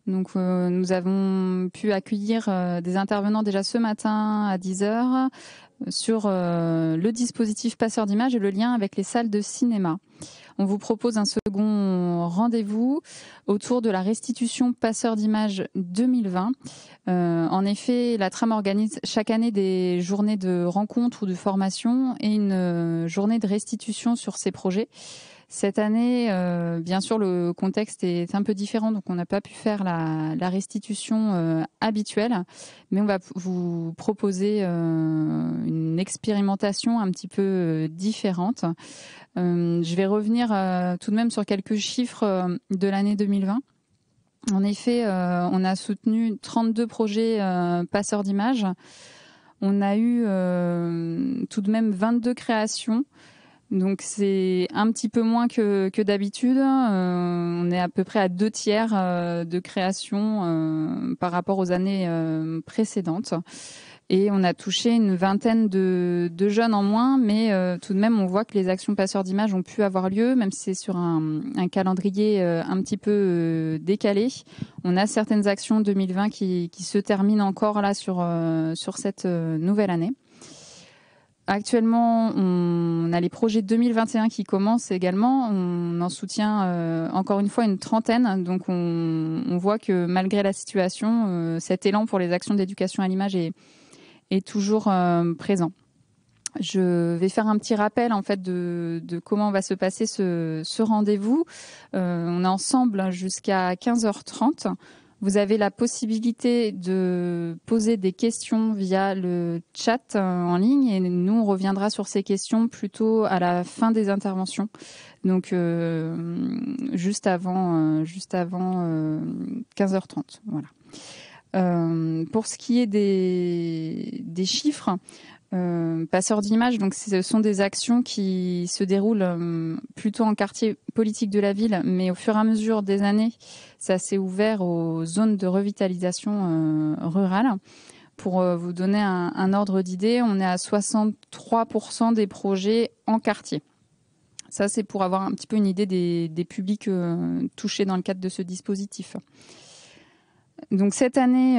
Donc, nous avons pu accueillir des intervenants déjà ce matin à 10 heures sur le dispositif passeur d'images et le lien avec les salles de cinéma. On vous propose un second rendez-vous autour de la restitution passeur d'images 2020. En effet, la TRAM organise chaque année des journées de rencontres ou de formation et une journée de restitution sur ces projets. Cette année, bien sûr, le contexte est un peu différent, donc on n'a pas pu faire la restitution habituelle, mais on va vous proposer une expérimentation un petit peu différente. Je vais revenir tout de même sur quelques chiffres de l'année 2020. En effet, on a soutenu 32 projets passeurs d'images. On a eu tout de même 22 créations. Donc c'est un petit peu moins que d'habitude. On est à peu près à 2/3 de création par rapport aux années précédentes. Et on a touché une vingtaine de jeunes en moins, mais tout de même, on voit que les actions passeurs d'images ont pu avoir lieu, même si c'est sur un calendrier un petit peu décalé. On a certaines actions 2020 qui se terminent encore là sur cette nouvelle année. Actuellement, on a les projets 2021 qui commencent également. On en soutient encore une fois une trentaine. Donc on voit que malgré la situation, cet élan pour les actions d'éducation à l'image est toujours présent. Je vais faire un petit rappel en fait de comment va se passer ce rendez-vous. On est ensemble jusqu'à 15h30. Vous avez la possibilité de poser des questions via le chat en ligne et nous, on reviendra sur ces questions plutôt à la fin des interventions. Donc, juste avant 15h30. Voilà. Pour ce qui est des chiffres, passeurs d'images, donc ce sont des actions qui se déroulent plutôt en quartier politique de la ville, mais au fur et à mesure des années, ça s'est ouvert aux zones de revitalisation rurale. Pour vous donner un ordre d'idée, on est à 63% des projets en quartier. Ça, c'est pour avoir un petit peu une idée des publics touchés dans le cadre de ce dispositif. Donc cette année,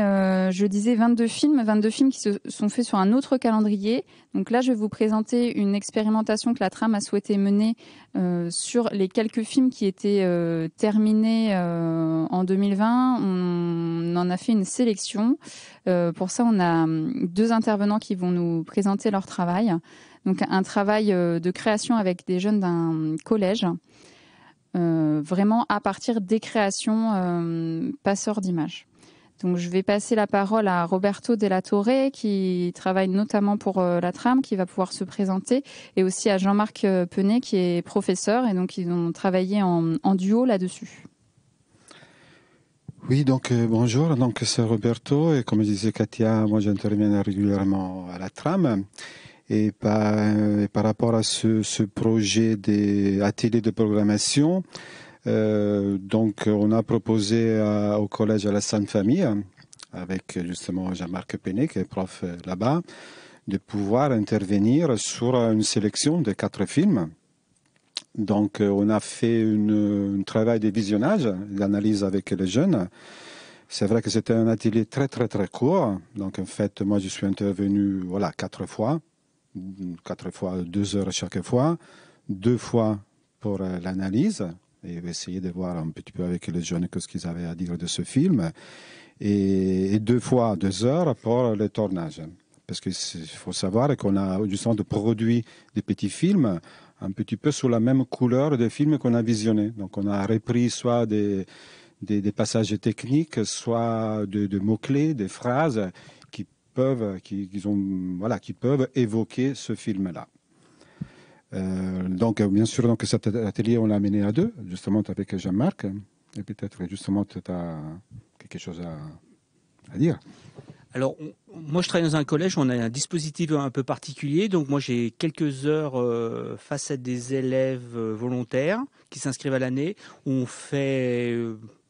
je disais 22 films qui se sont faits sur un autre calendrier. Donc là, je vais vous présenter une expérimentation que la TRAM a souhaité mener sur les quelques films qui étaient terminés en 2020. On en a fait une sélection. Pour ça, on a 2 intervenants qui vont nous présenter leur travail. Donc un travail de création avec des jeunes d'un collège. Vraiment à partir des créations passeurs d'images. Donc je vais passer la parole à Roberto Della Torre qui travaille notamment pour la TRAM, qui va pouvoir se présenter, et aussi à Jean-Marc Penet qui est professeur, et donc ils ont travaillé en duo là-dessus. Oui, donc bonjour, donc c'est Roberto, et comme disait Katia, moi j'interviens régulièrement à la TRAM. Et par rapport à ce projet des ateliers de programmation, donc on a proposé au collège à la Sainte Famille, avec justement Jean-Marc Penet, qui est prof là-bas, de pouvoir intervenir sur une sélection de 4 films. Donc on a fait un travail de visionnage, d'analyse avec les jeunes. C'est vrai que c'était un atelier très très très court. Donc en fait, moi je suis intervenu 4 fois. 4 fois 2 heures chaque fois, 2 fois pour l'analyse et essayer de voir un petit peu avec les jeunes ce qu'ils avaient à dire de ce film, et 2 fois 2 heures pour le tournage. Parce qu'il faut savoir qu'on a justement produit des petits films un petit peu sous la même couleur des films qu'on a visionnés. Donc on a repris soit des passages techniques, soit de mots-clés, des phrases qui peuvent évoquer ce film-là. Donc, bien sûr, donc, cet atelier, on l'a mené à 2, justement, avec Jean-Marc. Et peut-être, justement, tu as quelque chose à dire. Alors, moi, je travaille dans un collège, on a un dispositif un peu particulier. Donc, moi, j'ai quelques heures face à des élèves volontaires qui s'inscrivent à l'année. On fait,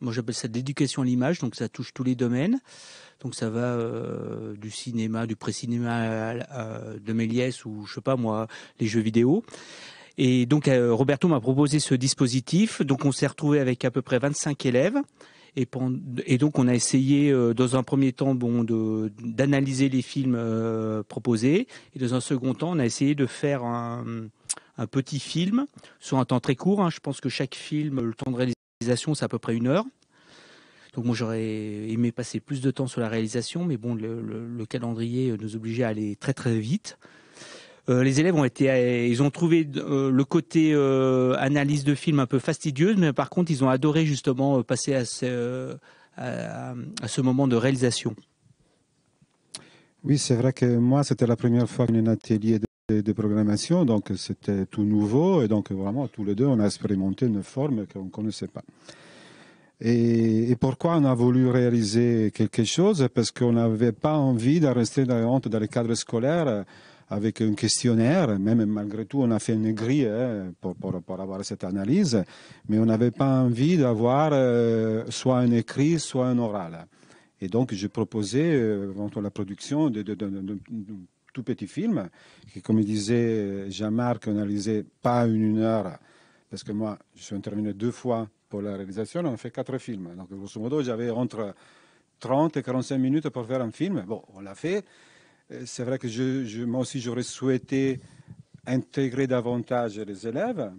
moi, j'appelle ça de l'éducation à l'image, donc ça touche tous les domaines. Donc, ça va du cinéma, du pré-cinéma de Méliès ou, je sais pas moi, les jeux vidéo. Et donc, Roberto m'a proposé ce dispositif. Donc, on s'est retrouvé avec à peu près 25 élèves. Et donc, on a essayé, dans un premier temps, d'analyser les films proposés. Et dans un second temps, on a essayé de faire un petit film sur un temps très court. Hein. Je pense que chaque film, le temps de réalisation, c'est à peu près 1 heure. Donc, moi, j'aurais aimé passer plus de temps sur la réalisation. Mais bon, le calendrier nous obligeait à aller très, très vite. Les élèves ils ont trouvé le côté analyse de film un peu fastidieuse, mais par contre, ils ont adoré justement passer à ce moment de réalisation. Oui, c'est vrai que moi, c'était la première fois qu'on a un atelier de programmation, donc c'était tout nouveau, et donc vraiment, tous les deux, on a expérimenté une forme qu'on ne connaissait pas. Et pourquoi on a voulu réaliser quelque chose? Parce qu'on n'avait pas envie de rester dans les cadres scolaires avec un questionnaire. Même malgré tout, on a fait une grille pour avoir cette analyse, mais on n'avait pas envie d'avoir soit un écrit, soit un oral. Et donc, j'ai proposé la production de tout petit film, qui, comme disait Jean-Marc, on analysait pas 1 heure, parce que moi, je suis intervenu 2 fois pour la réalisation, on a fait 4 films. Donc, grosso modo, j'avais entre 30 et 45 minutes pour faire un film. Bon, on l'a fait. C'est vrai que moi aussi, j'aurais souhaité intégrer davantage les élèves,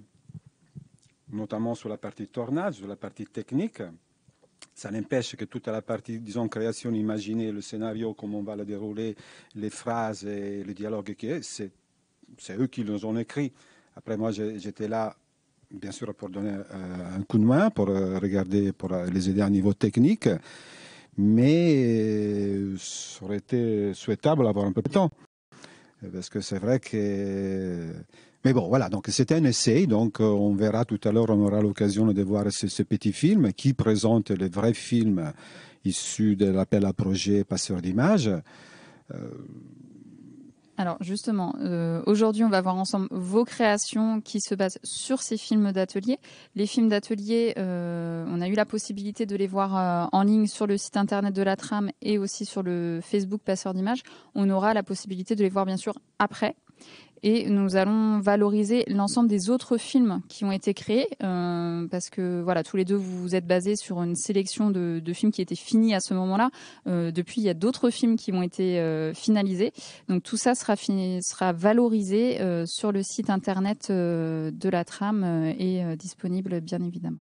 notamment sur la partie tournage, sur la partie technique. Ça n'empêche que toute la partie, disons, création, imaginer le scénario, comment on va le dérouler, les phrases et le dialogue, c'est eux qui nous ont écrit. Après, moi, j'étais là, bien sûr, pour donner un coup de main, pour regarder, pour les aider à un niveau technique. Mais ça aurait été souhaitable d'avoir un peu de temps. Parce que c'est vrai que... Mais bon, voilà, donc c'était un essai, donc on verra tout à l'heure, on aura l'occasion de voir ce petit film qui présente les vrais films issus de l'appel à projet Passeurs d'images. Alors justement, aujourd'hui, on va voir ensemble vos créations qui se basent sur ces films d'atelier. Les films d'atelier, on a eu la possibilité de les voir en ligne sur le site internet de la Trame et aussi sur le Facebook Passeurs d'images. On aura la possibilité de les voir bien sûr après. Et nous allons valoriser l'ensemble des autres films qui ont été créés, parce que voilà, tous les deux vous vous êtes basés sur une sélection de films qui étaient finis à ce moment-là. Depuis, il y a d'autres films qui ont été finalisés. Donc tout ça sera valorisé sur le site internet de la Trame et disponible bien évidemment.